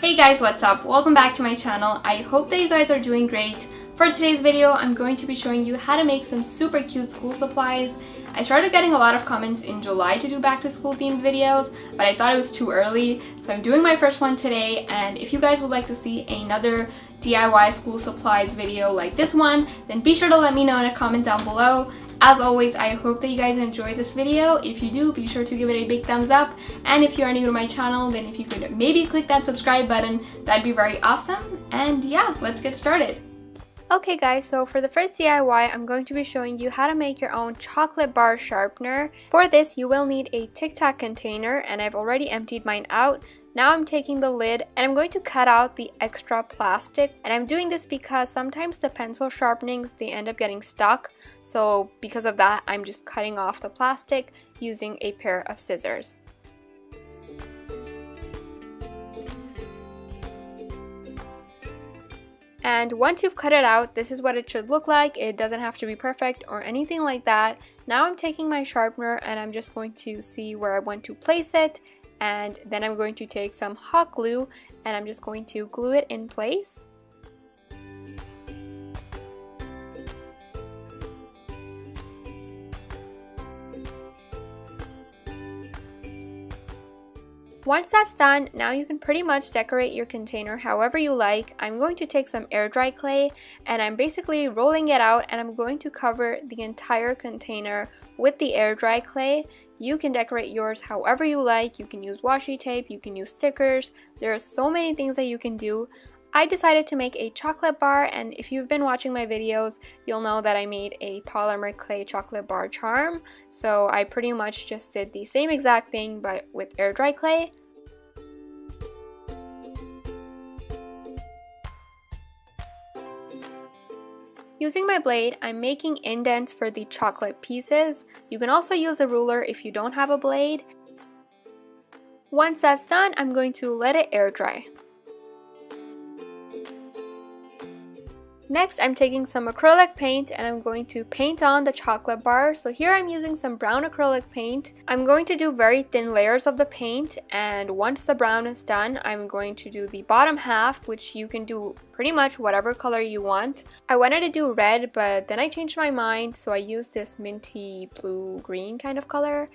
Hey guys, what's up? Welcome back to my channel. I hope that you guys are doing great. For today's video, I'm going to be showing you how to make some super cute school supplies. I started getting a lot of comments in July to do back to school themed videos, but I thought it was too early, so I'm doing my first one today. And if you guys would like to see another DIY school supplies video like this one, then be sure to let me know in a comment down below. As always, I hope that you guys enjoyed this video. If you do, be sure to give it a big thumbs up. And if you are new to my channel, then if you could maybe click that subscribe button, that'd be very awesome. And yeah, let's get started. Okay guys, so for the first DIY, I'm going to be showing you how to make your own chocolate bar sharpener. For this, you will need a Tic Tac container, and I've already emptied mine out. Now I'm taking the lid and I'm going to cut out the extra plastic, and I'm doing this because sometimes the pencil sharpenings, they end up getting stuck. So because of that, I'm just cutting off the plastic using a pair of scissors. And once you've cut it out, this is what it should look like. It doesn't have to be perfect or anything like that. Now I'm taking my sharpener and I'm just going to see where I want to place it. And then I'm going to take some hot glue and I'm just going to glue it in place. Once that's done, now you can pretty much decorate your container however you like. I'm going to take some air dry clay and I'm basically rolling it out, and I'm going to cover the entire container with the air dry clay. You can decorate yours however you like. You can use washi tape, you can use stickers. There are so many things that you can do. I decided to make a chocolate bar, and if you've been watching my videos, you'll know that I made a polymer clay chocolate bar charm. So I pretty much just did the same exact thing but with air dry clay. Using my blade, I'm making indents for the chocolate pieces. You can also use a ruler if you don't have a blade. Once that's done, I'm going to let it air dry. Next, I'm taking some acrylic paint and I'm going to paint on the chocolate bar. So here I'm using some brown acrylic paint. I'm going to do very thin layers of the paint, and once the brown is done, I'm going to do the bottom half, which you can do pretty much whatever color you want. I wanted to do red, but then I changed my mind, so I used this minty blue green kind of color.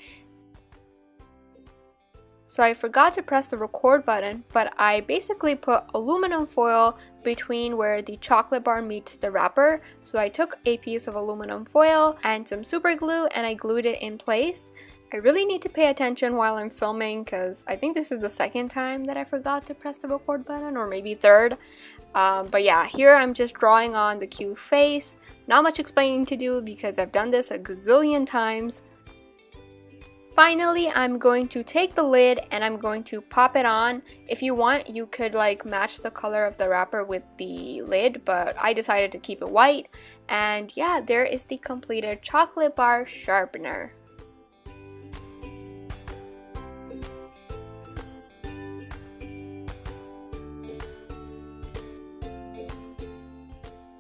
So I forgot to press the record button, but I basically put aluminum foil between where the chocolate bar meets the wrapper. So I took a piece of aluminum foil and some super glue and I glued it in place. I really need to pay attention while I'm filming because I think this is the second time that I forgot to press the record button, or maybe third. But yeah, here I'm just drawing on the cute face. Not much explaining to do because I've done this a gazillion times. Finally, I'm going to take the lid and I'm going to pop it on. If you want, you could like match the color of the wrapper with the lid, but I decided to keep it white. And yeah, there is the completed chocolate bar sharpener.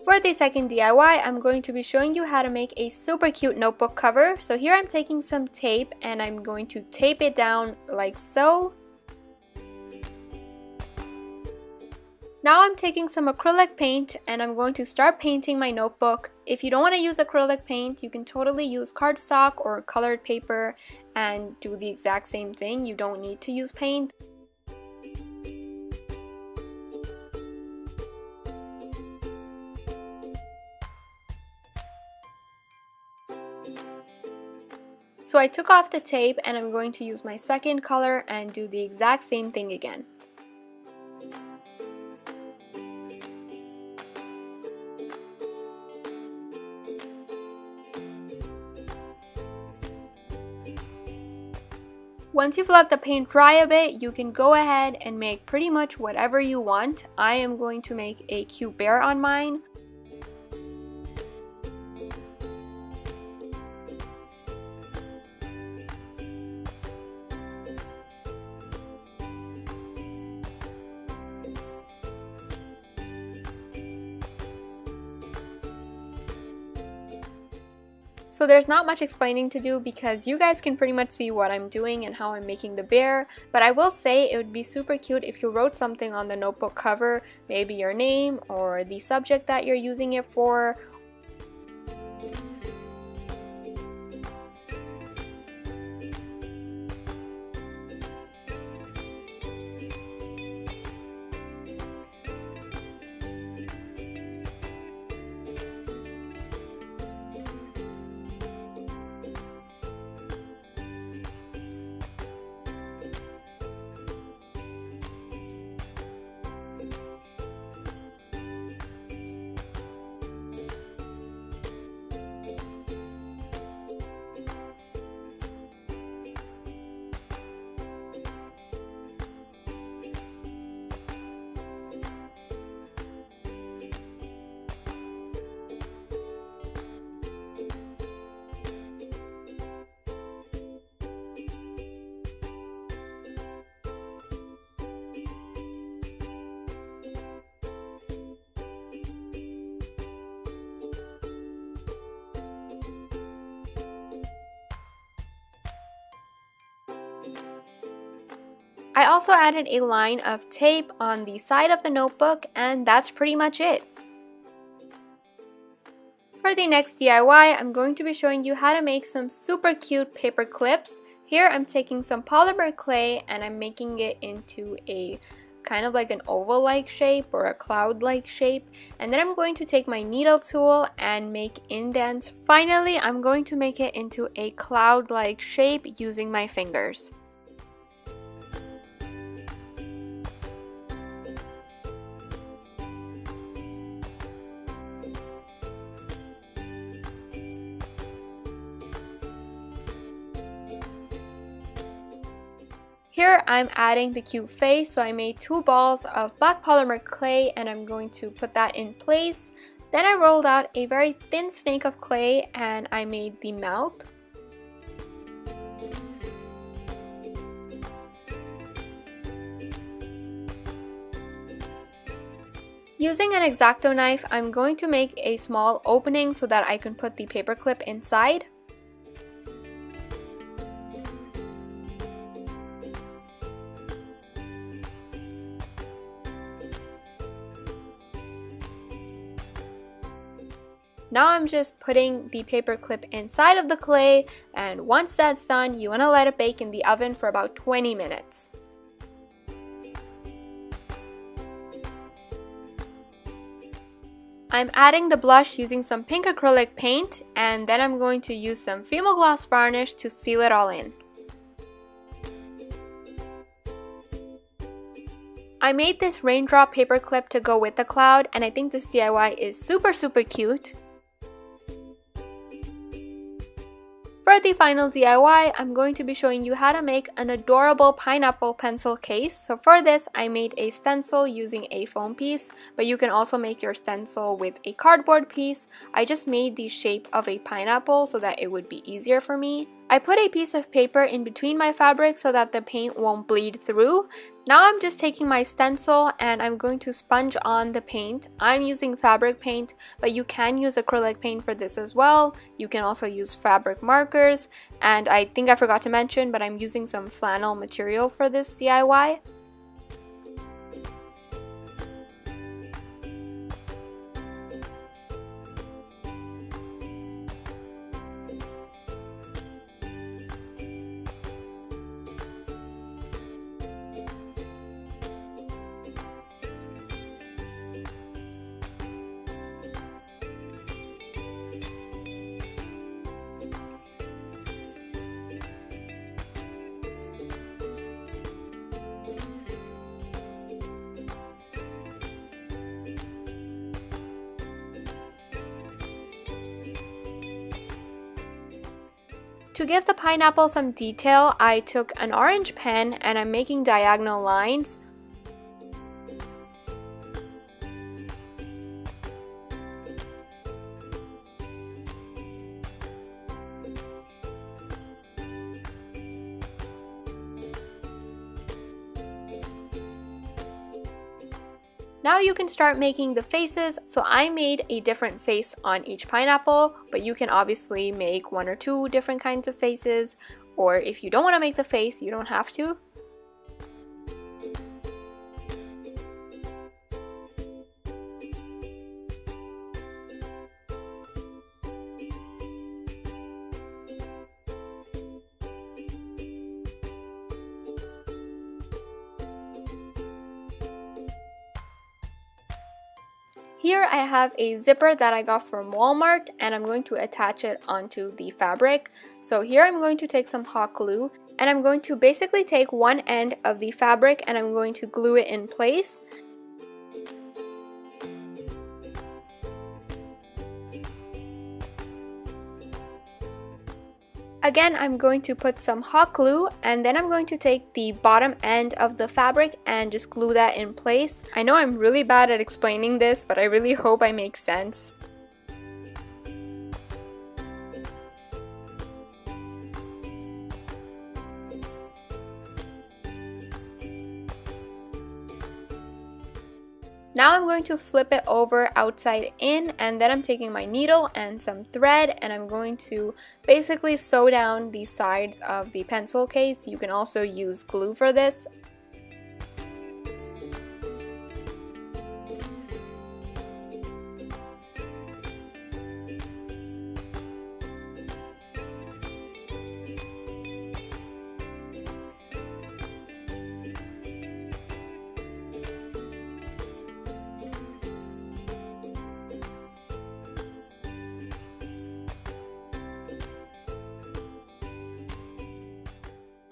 For the second DIY, I'm going to be showing you how to make a super cute notebook cover. So here I'm taking some tape and I'm going to tape it down like so. Now I'm taking some acrylic paint and I'm going to start painting my notebook. If you don't want to use acrylic paint, you can totally use cardstock or colored paper and do the exact same thing. You don't need to use paint. So I took off the tape and I'm going to use my second color and do the exact same thing again. Once you've let the paint dry a bit, you can go ahead and make pretty much whatever you want. I am going to make a cute bear on mine. So there's not much explaining to do because you guys can pretty much see what I'm doing and how I'm making the bear, but I will say it would be super cute if you wrote something on the notebook cover, maybe your name or the subject that you're using it for. I also added a line of tape on the side of the notebook, and that's pretty much it. For the next DIY, I'm going to be showing you how to make some super cute paper clips. Here I'm taking some polymer clay and I'm making it into a kind of like an oval-like shape or a cloud-like shape, and then I'm going to take my needle tool and make indents. Finally, I'm going to make it into a cloud-like shape using my fingers. Here I'm adding the cute face, so I made 2 balls of black polymer clay and I'm going to put that in place. Then I rolled out a very thin snake of clay and I made the mouth. Using an X-Acto knife, I'm going to make a small opening so that I can put the paper clip inside. Now I'm just putting the paper clip inside of the clay, and once that's done, you want to let it bake in the oven for about 20 minutes. I'm adding the blush using some pink acrylic paint, and then I'm going to use some Fimo-Gloss varnish to seal it all in. I made this raindrop paper clip to go with the cloud, and I think this DIY is super cute. For the final DIY, I'm going to be showing you how to make an adorable pineapple pencil case. So for this, I made a stencil using a foam piece, but you can also make your stencil with a cardboard piece. I just made the shape of a pineapple so that it would be easier for me. I put a piece of paper in between my fabric so that the paint won't bleed through. Now I'm just taking my stencil and I'm going to sponge on the paint. I'm using fabric paint, but you can use acrylic paint for this as well. You can also use fabric markers, and I think I forgot to mention, but I'm using some flannel material for this DIY. To give the pineapple some detail, I took an orange pen and I'm making diagonal lines. Now you can start making the faces. So I made a different face on each pineapple, but you can obviously make 1 or 2 different kinds of faces, or if you don't want to make the face, you don't have to. Here I have a zipper that I got from Walmart, and I'm going to attach it onto the fabric. So here I'm going to take some hot glue, and I'm going to basically take one end of the fabric and I'm going to glue it in place. Again, I'm going to put some hot glue, and then I'm going to take the bottom end of the fabric and just glue that in place. I know I'm really bad at explaining this, but I really hope I make sense. Now I'm going to flip it over outside in, and then I'm taking my needle and some thread, and I'm going to basically sew down the sides of the pencil case. You can also use glue for this.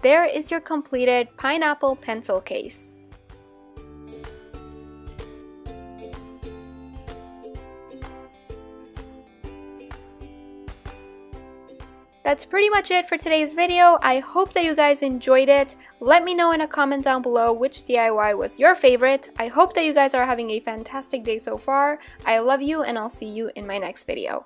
There is your completed pineapple pencil case. That's pretty much it for today's video. I hope that you guys enjoyed it. Let me know in a comment down below which DIY was your favorite. I hope that you guys are having a fantastic day so far. I love you, and I'll see you in my next video.